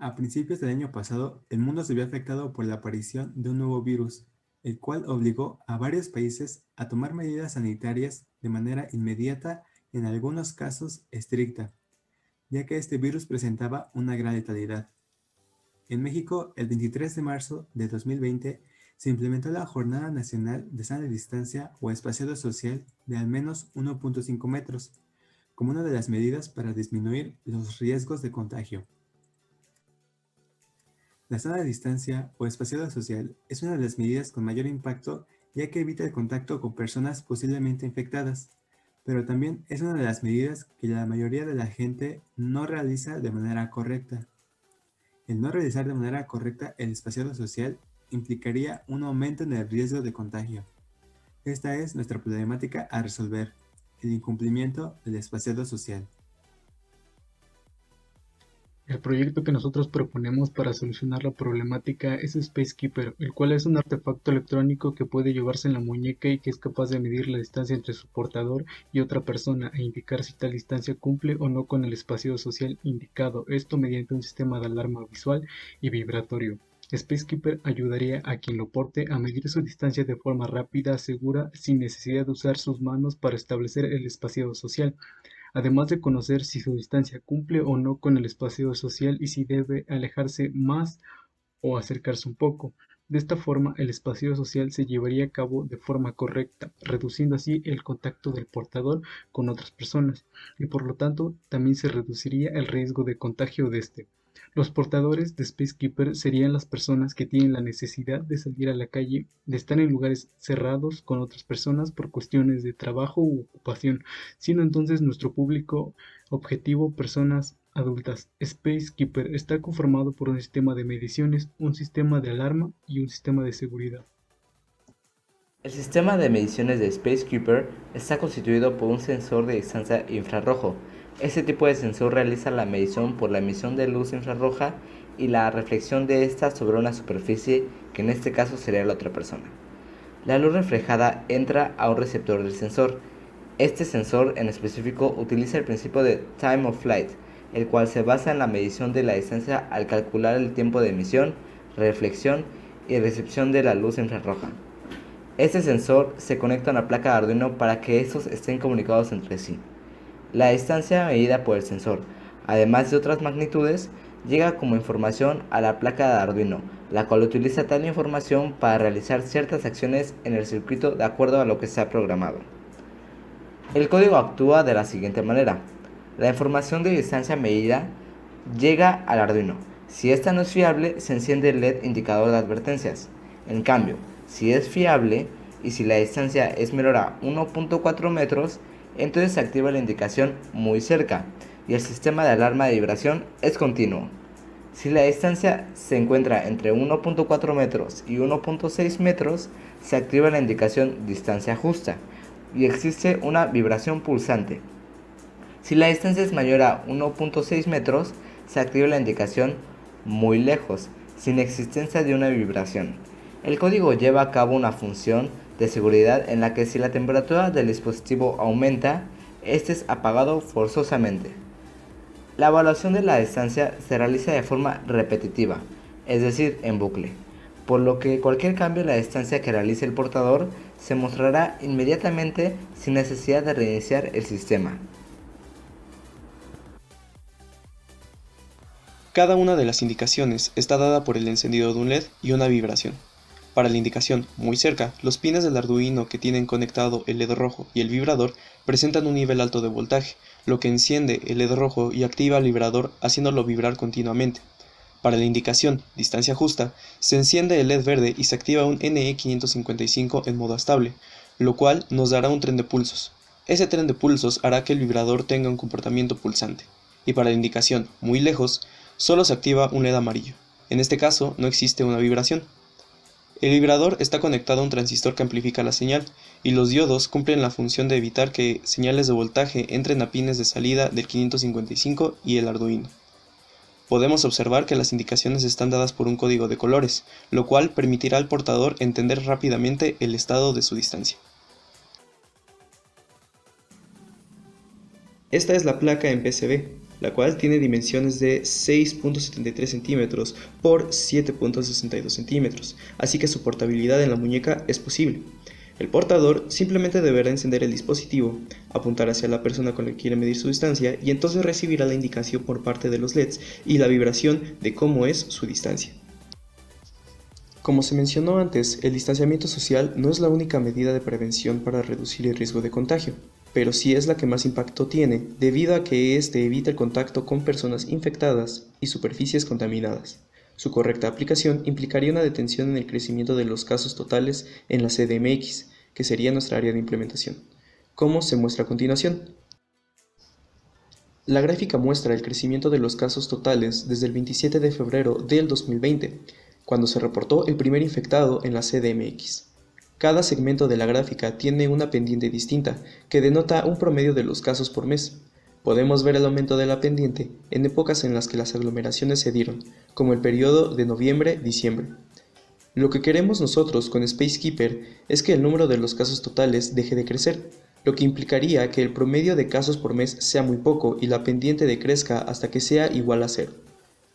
A principios del año pasado, el mundo se vio afectado por la aparición de un nuevo virus, el cual obligó a varios países a tomar medidas sanitarias de manera inmediata y en algunos casos estricta, ya que este virus presentaba una gran letalidad. En México, el 23 de marzo de 2020, se implementó la Jornada Nacional de Sana Distancia o Espaciado Social de al menos 1.5 metros, como una de las medidas para disminuir los riesgos de contagio. La sana distancia o espaciado social es una de las medidas con mayor impacto ya que evita el contacto con personas posiblemente infectadas, pero también es una de las medidas que la mayoría de la gente no realiza de manera correcta. El no realizar de manera correcta el espaciado social implicaría un aumento en el riesgo de contagio. Esta es nuestra problemática a resolver, el incumplimiento del espaciado social. El proyecto que nosotros proponemos para solucionar la problemática es Spacekeeper, el cual es un artefacto electrónico que puede llevarse en la muñeca y que es capaz de medir la distancia entre su portador y otra persona e indicar si tal distancia cumple o no con el espacio social indicado, esto mediante un sistema de alarma visual y vibratorio. Spacekeeper ayudaría a quien lo porte a medir su distancia de forma rápida, segura, sin necesidad de usar sus manos para establecer el espacio social, además de conocer si su distancia cumple o no con el espacio social y si debe alejarse más o acercarse un poco. De esta forma, el espacio social se llevaría a cabo de forma correcta, reduciendo así el contacto del portador con otras personas, y por lo tanto también se reduciría el riesgo de contagio de este. Los portadores de Spacekeeper serían las personas que tienen la necesidad de salir a la calle, de estar en lugares cerrados con otras personas por cuestiones de trabajo u ocupación, siendo entonces nuestro público objetivo personas adultas. Spacekeeper está conformado por un sistema de mediciones, un sistema de alarma y un sistema de seguridad. El sistema de mediciones de Spacekeeper está constituido por un sensor de distancia infrarrojo. Este tipo de sensor realiza la medición por la emisión de luz infrarroja y la reflexión de esta sobre una superficie que en este caso sería la otra persona. La luz reflejada entra a un receptor del sensor. Este sensor en específico utiliza el principio de time of flight, el cual se basa en la medición de la distancia al calcular el tiempo de emisión, reflexión y recepción de la luz infrarroja. Este sensor se conecta a una placa de Arduino para que estos estén comunicados entre sí. La distancia medida por el sensor, además de otras magnitudes, llega como información a la placa de Arduino, la cual utiliza tal información para realizar ciertas acciones en el circuito de acuerdo a lo que se ha programado. El código actúa de la siguiente manera. La información de distancia medida llega al Arduino. Si esta no es fiable, se enciende el LED indicador de advertencias. En cambio, si es fiable y si la distancia es menor a 1.4 metros, entonces se activa la indicación muy cerca y el sistema de alarma de vibración es continuo. Si la distancia se encuentra entre 1.4 metros y 1.6 metros, se activa la indicación distancia justa y existe una vibración pulsante. Si la distancia es mayor a 1.6 metros, se activa la indicación muy lejos, sin existencia de una vibración. El código lleva a cabo una función de seguridad en la que si la temperatura del dispositivo aumenta, este es apagado forzosamente. La evaluación de la distancia se realiza de forma repetitiva, es decir, en bucle, por lo que cualquier cambio en la distancia que realice el portador se mostrará inmediatamente sin necesidad de reiniciar el sistema. Cada una de las indicaciones está dada por el encendido de un LED y una vibración. Para la indicación muy cerca, los pines del Arduino que tienen conectado el LED rojo y el vibrador presentan un nivel alto de voltaje, lo que enciende el LED rojo y activa el vibrador haciéndolo vibrar continuamente. Para la indicación distancia justa, se enciende el LED verde y se activa un NE555 en modo estable, lo cual nos dará un tren de pulsos. Ese tren de pulsos hará que el vibrador tenga un comportamiento pulsante. Y para la indicación muy lejos, solo se activa un LED amarillo. En este caso no existe una vibración. El vibrador está conectado a un transistor que amplifica la señal, y los diodos cumplen la función de evitar que señales de voltaje entren a pines de salida del 555 y el Arduino. Podemos observar que las indicaciones están dadas por un código de colores, lo cual permitirá al portador entender rápidamente el estado de su distancia. Esta es la placa en PCB, la cual tiene dimensiones de 6.73 centímetros por 7.62 centímetros, así que su portabilidad en la muñeca es posible. El portador simplemente deberá encender el dispositivo, apuntar hacia la persona con la que quiere medir su distancia y entonces recibirá la indicación por parte de los LEDs y la vibración de cómo es su distancia. Como se mencionó antes, el distanciamiento social no es la única medida de prevención para reducir el riesgo de contagio, pero sí es la que más impacto tiene, debido a que éste evita el contacto con personas infectadas y superficies contaminadas. Su correcta aplicación implicaría una detención en el crecimiento de los casos totales en la CDMX, que sería nuestra área de implementación, como se muestra a continuación. La gráfica muestra el crecimiento de los casos totales desde el 27 de febrero del 2020, cuando se reportó el primer infectado en la CDMX. Cada segmento de la gráfica tiene una pendiente distinta, que denota un promedio de los casos por mes. Podemos ver el aumento de la pendiente en épocas en las que las aglomeraciones se dieron, como el periodo de noviembre-diciembre. Lo que queremos nosotros con Spacekeeper es que el número de los casos totales deje de crecer, lo que implicaría que el promedio de casos por mes sea muy poco y la pendiente decrezca hasta que sea igual a cero.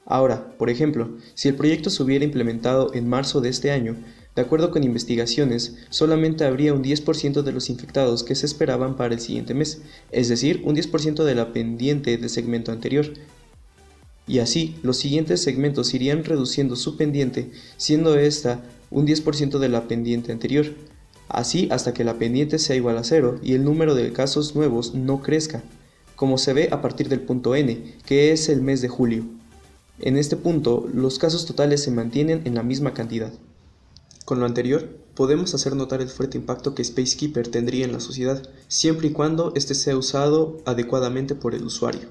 Ahora, por ejemplo, si el proyecto se hubiera implementado en marzo de este año, de acuerdo con investigaciones, solamente habría un 10% de los infectados que se esperaban para el siguiente mes, es decir, un 10% de la pendiente del segmento anterior. Y así, los siguientes segmentos irían reduciendo su pendiente, siendo esta un 10% de la pendiente anterior, así hasta que la pendiente sea igual a cero y el número de casos nuevos no crezca, como se ve a partir del punto N, que es el mes de julio. En este punto, los casos totales se mantienen en la misma cantidad. Con lo anterior, podemos hacer notar el fuerte impacto que Spacekeeper tendría en la sociedad, siempre y cuando éste sea usado adecuadamente por el usuario.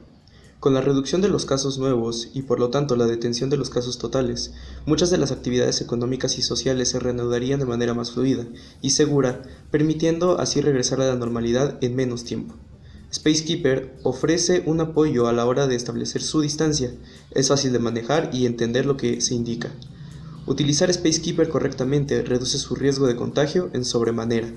Con la reducción de los casos nuevos y por lo tanto la detención de los casos totales, muchas de las actividades económicas y sociales se reanudarían de manera más fluida y segura, permitiendo así regresar a la normalidad en menos tiempo. Spacekeeper ofrece un apoyo a la hora de establecer su distancia, es fácil de manejar y entender lo que se indica. Utilizar Spacekeeper correctamente reduce su riesgo de contagio en sobremanera.